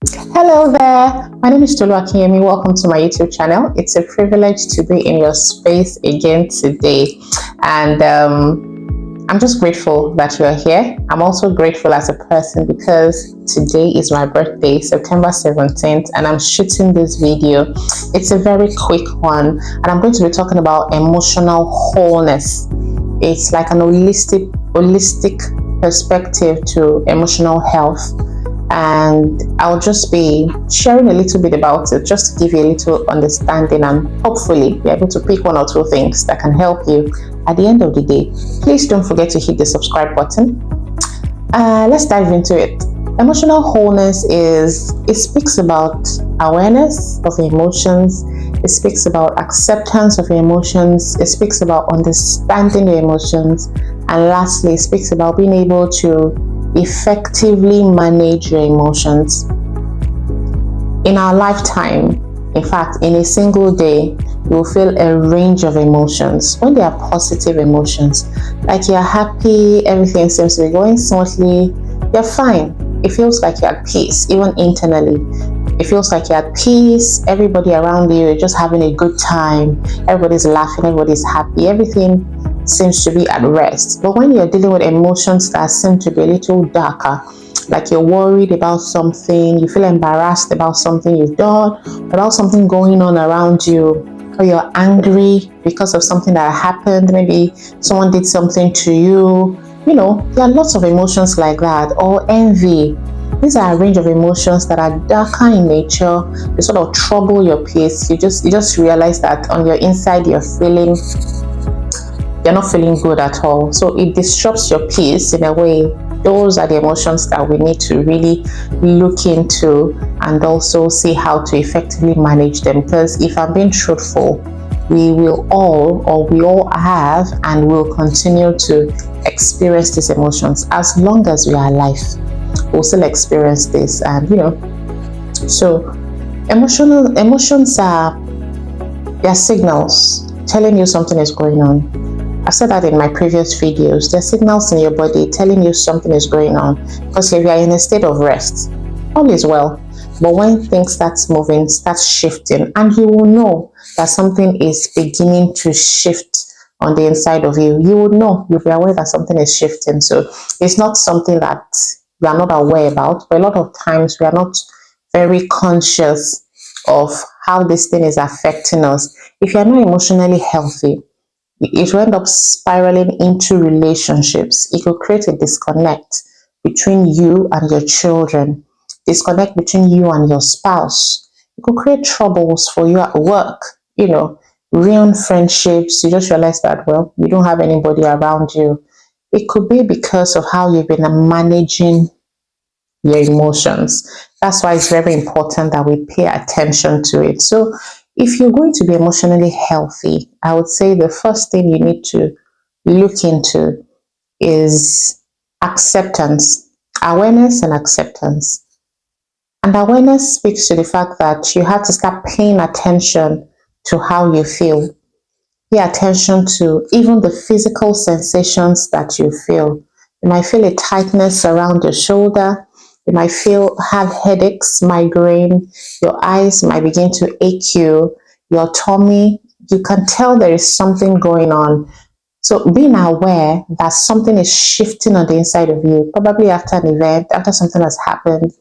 Hello there, my name is Tolu Akinyemi. Welcome to my YouTube channel. It's a privilege to be in your space again today, and I'm just grateful that you're here. I'm also grateful as a person because today is my birthday, September 17th, and I'm shooting this video. It's a very quick one, and I'm going to be talking about emotional wholeness. It's like an holistic perspective to emotional health, and I'll just be sharing a little bit about it just to give you a little understanding and hopefully be able to pick one or two things that can help you at the end of the day. Please don't forget to hit the subscribe button. Let's dive into it. Emotional wholeness it speaks about awareness of emotions, it speaks about acceptance of emotions, it speaks about understanding the emotions, and lastly, it speaks about being able to effectively manage your emotions. In our lifetime, in fact, in a single day, you will feel a range of emotions. When they are positive emotions, like you're happy, everything seems to be going smoothly, you're fine. It feels like you're at peace, even internally. It feels like you're at peace, everybody around you is just having a good time, everybody's laughing, everybody's happy, everything seems to be at rest. But when you're dealing with emotions that seem to be a little darker, like you're worried about something, you feel embarrassed about something you've done, about something going on around you, or you're angry because of something that happened, maybe someone did something to you, there are lots of emotions like that, or envy. These are a range of emotions that are darker in nature. They sort of trouble your peace. You just realize that on your inside you're not feeling good at all. So it disrupts your peace in a way. Those are the emotions that we need to really look into and also see how to effectively manage them. Because if I'm being truthful, we all have and will continue to experience these emotions as long as we are alive. We'll still experience this, and so emotions are signals telling you something is going on. I've said that in my previous videos. There are signals in your body telling you something is going on. Because if you are in a state of rest, all is well. But when things start moving, start shifting, and you will know that something is beginning to shift on the inside of you. You will know, you'll be aware that something is shifting. So it's not something that we are not aware about, but a lot of times we are not very conscious of how this thing is affecting us. If you're not emotionally healthy, it will end up spiraling into relationships. It will create a disconnect between you and your children, disconnect between you and your spouse. It could create troubles for you at work, ruin friendships. You just realize that, well, you don't have anybody around you. It could be because of how you've been managing your emotions. That's why it's very important that we pay attention to it. So, if you're going to be emotionally healthy, I would say the first thing you need to look into is acceptance, awareness, and acceptance. And awareness speaks to the fact that you have to start paying attention to how you feel. Pay attention to even the physical sensations that you feel. You might feel a tightness around your shoulder. You might have headaches, migraine. Your eyes might begin to ache you. Your tummy, you can tell there is something going on. So being aware that something is shifting on the inside of you, probably after an event, after something has happened,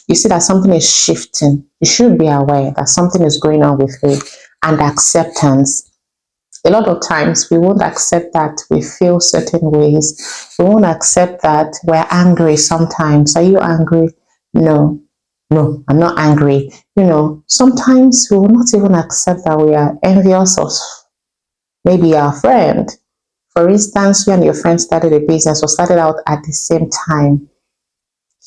you see that something is shifting. You should be aware that something is going on with you. And acceptance. A lot of times we won't accept that we feel certain ways. We won't accept that we're angry sometimes. Are you angry? No, no, I'm not angry. Sometimes we will not even accept that we are envious of maybe our friend. For instance, you and your friend started a business or started out at the same time.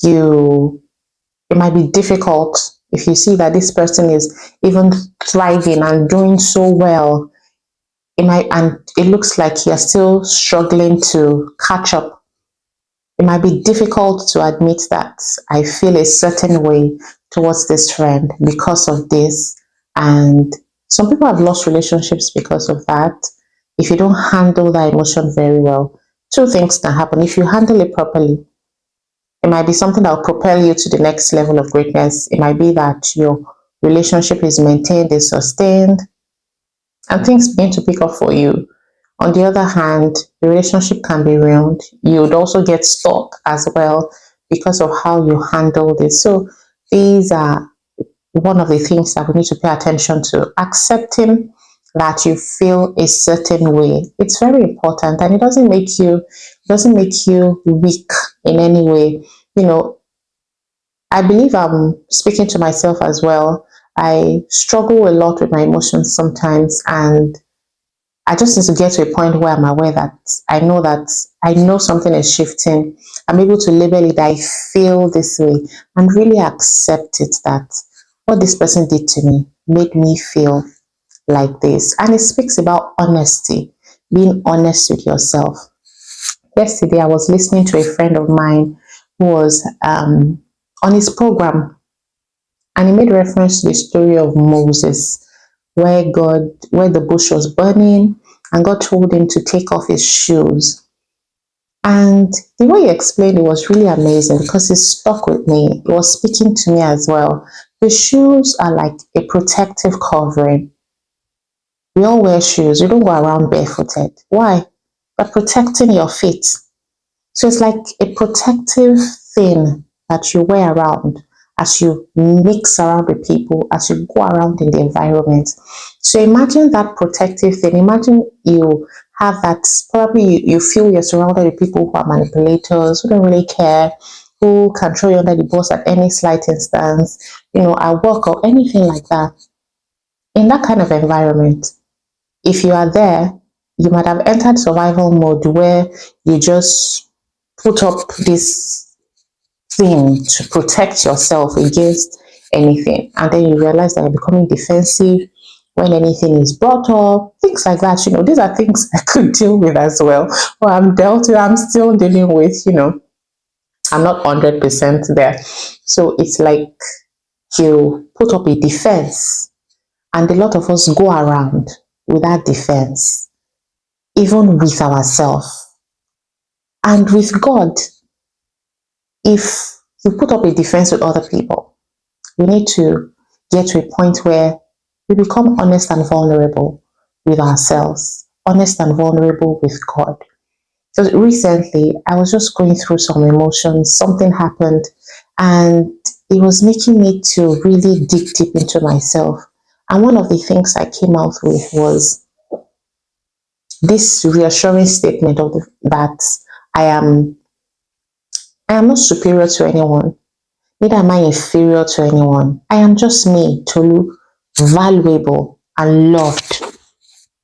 It might be difficult if you see that this person is even thriving and doing so well. And it looks like you're still struggling to catch up. It might be difficult to admit that I feel a certain way towards this friend because of this. And some people have lost relationships because of that. If you don't handle that emotion very well, two things can happen. If you handle it properly, It might be something that will propel you to the next level of greatness. It might be that your relationship is maintained, is sustained, and things begin to pick up for you. On the other hand, the relationship can be ruined. You would also get stuck as well because of how you handled it. So these are one of the things that we need to pay attention to. Accepting that you feel a certain way. It's very important, and it doesn't make you weak in any way. You know, I believe I'm speaking to myself as well. I struggle a lot with my emotions sometimes, and I just need to get to a point where I'm aware that I know something is shifting. I'm able to label it. I feel this way and really accept it that what this person did to me made me feel like this. And it speaks about honesty, being honest with yourself. Yesterday, I was listening to a friend of mine who was on his program, and he made reference to the story of Moses, where the bush was burning, and God told him to take off his shoes. And the way he explained it was really amazing because it stuck with me. It was speaking to me as well. The shoes are like a protective covering. We all wear shoes. We don't go around barefooted. Why? But protecting your feet. So it's like a protective thing that you wear around as you mix around with people, as you go around in the environment. So imagine that protective thing. Imagine you have that, probably you feel you're surrounded with people who are manipulators, who don't really care, who can throw you under the bus at any slight instance, at work or anything like that. In that kind of environment, if you are there, you might have entered survival mode where you just put up this thing to protect yourself against anything. And then you realize that you're becoming defensive when anything is brought up, things like that. These are things I could deal with as well. Or I'm still dealing with, I'm not 100% there. So it's like you put up a defense, and a lot of us go around with that defense, even with ourselves. And with God, if you put up a defense with other people, we need to get to a point where we become honest and vulnerable with ourselves, honest and vulnerable with God. So recently, I was just going through some emotions, something happened, and it was making me to really dig deep into myself. And one of the things I came out with was this reassuring statement that I am I am not superior to anyone. Neither am I inferior to anyone. I am just me, Tolu, valuable and loved.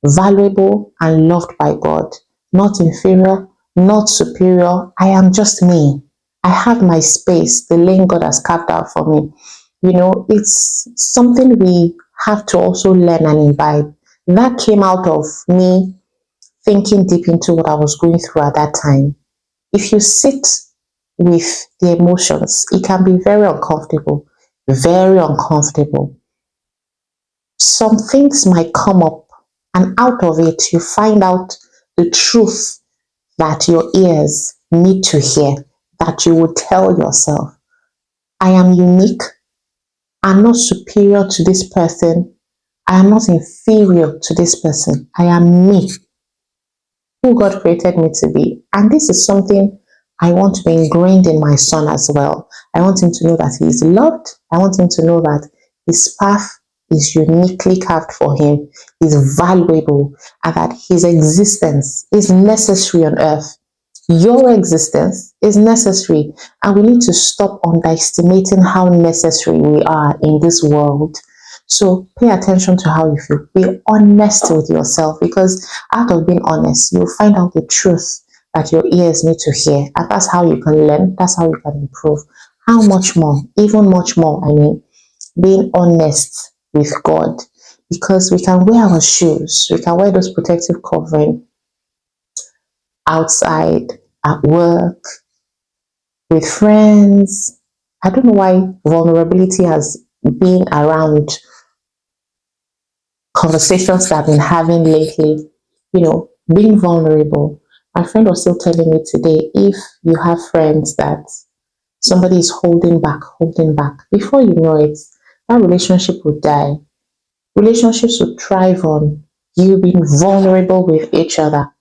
Valuable and loved by God. Not inferior, not superior. I am just me. I have my space, the lane God has carved out for me. It's something we have to also learn and imbibe. That came out of me thinking deep into what I was going through at that time. If you sit with the emotions, it can be very uncomfortable, very uncomfortable. Some things might come up, and out of it, you find out the truth that your ears need to hear, that you would tell yourself. I am unique. I'm not superior to this person. I am not inferior to this person. I am me, who God created me to be. And this is something I want to be ingrained in my son as well. I want him to know that he is loved. I want him to know that his path is uniquely carved for him, is valuable, and that his existence is necessary on earth. Your existence is necessary, and we need to stop underestimating how necessary we are in this world. So pay attention to how you feel. Be honest with yourself, because out of being honest, you'll find out the truth that your ears need to hear. And that's how you can learn. That's how you can improve. How much more? Even much more, being honest with God. Because we can wear our shoes, we can wear those protective covering outside, at work, with friends. I don't know why vulnerability has been around conversations that I've been having lately, being vulnerable. My friend was still telling me today, if you have friends that somebody is holding back. Before you know it, that relationship will die. Relationships will thrive on you being vulnerable with each other.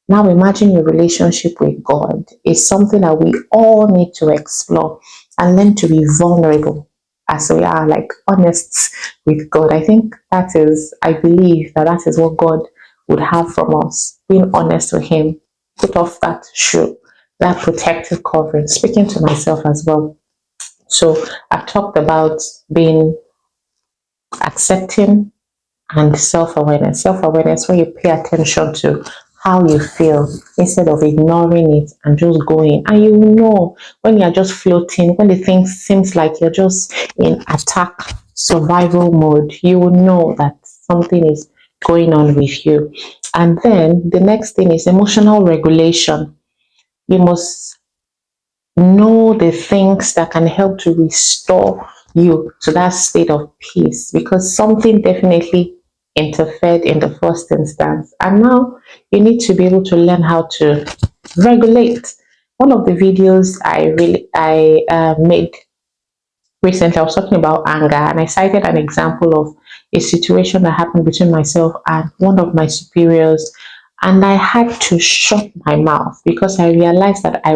Now imagine your relationship with God is something that we all need to explore and learn to be vulnerable as we are, like honest with God. I think I believe that that is what God would have from us, being honest with Him. Put off that shoe, that protective covering, speaking to myself as well. So I've talked about being accepting and self-awareness. Self-awareness, when you pay attention to how you feel instead of ignoring it and just going. And you know when you're just floating, when the thing seems like you're just in attack survival mode, you will know that something is going on with you. And then the next thing is emotional regulation. You must know the things that can help to restore you to that state of peace, because something definitely interfered in the first instance, and now you need to be able to learn how to regulate. One of the videos I made recently, I was talking about anger, and I cited an example of a situation that happened between myself and one of my superiors, and I had to shut my mouth because I realized that I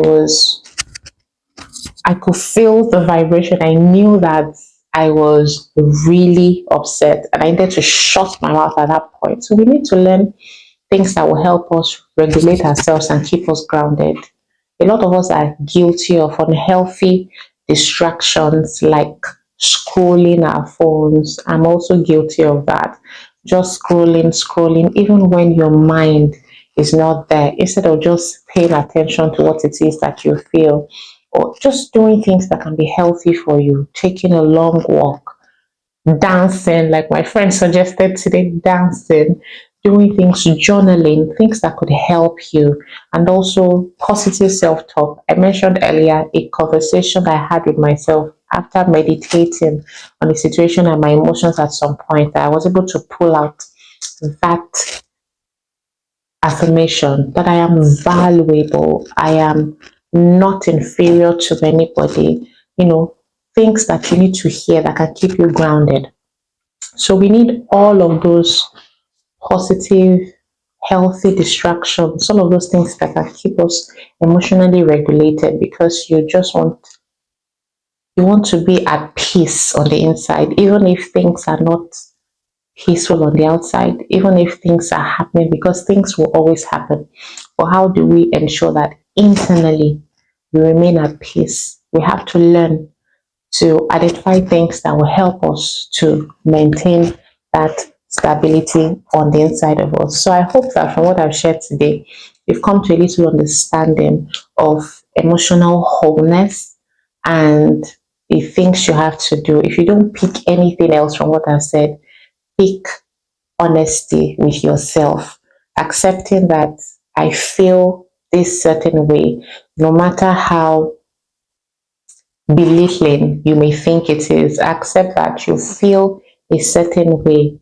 could feel the vibration. I knew that I was really upset and I needed to shut my mouth at that point. So we need to learn things that will help us regulate ourselves and keep us grounded. A lot of us are guilty of unhealthy distractions like scrolling our phones. I'm also guilty of that. Just scrolling, even when your mind is not there, instead of just paying attention to what it is that you feel, or just doing things that can be healthy for you, taking a long walk, dancing, like my friend suggested today, dancing, doing things, journaling, things that could help you, and also positive self talk. I mentioned earlier a conversation I had with myself after meditating on the situation and my emotions at some point, that I was able to pull out that affirmation that I am valuable, I am not inferior to anybody, things that you need to hear that can keep you grounded. So we need all of those positive, healthy distractions, all of those things that can keep us emotionally regulated, because you want to be at peace on the inside, even if things are not peaceful on the outside, even if things are happening, because things will always happen. But how do we ensure that internally we remain at peace? We have to learn to identify things that will help us to maintain that stability on the inside of us. So I hope that from what I've shared today, you've come to a little understanding of emotional wholeness and the things you have to do. If you don't pick anything else from what I've said, pick honesty with yourself, accepting that I feel this certain way, no matter how belittling you may think it is. Accept that you feel a certain way.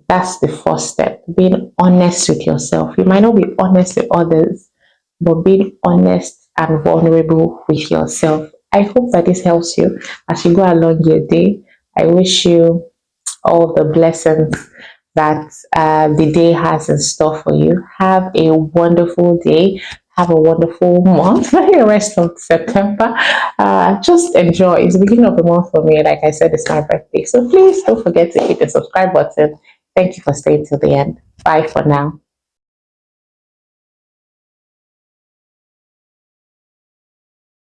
That's the first step. Being honest with yourself. You might not be honest with others, but being honest and vulnerable with yourself. I hope that this helps you as you go along your day. I wish you all the blessings that the day has in store for you. Have a wonderful day. Have a wonderful month, the rest of September. Just enjoy. It's the beginning of the month for me. Like I said, it's my birthday. So please don't forget to hit the subscribe button. Thank you for staying till the end. Bye for now.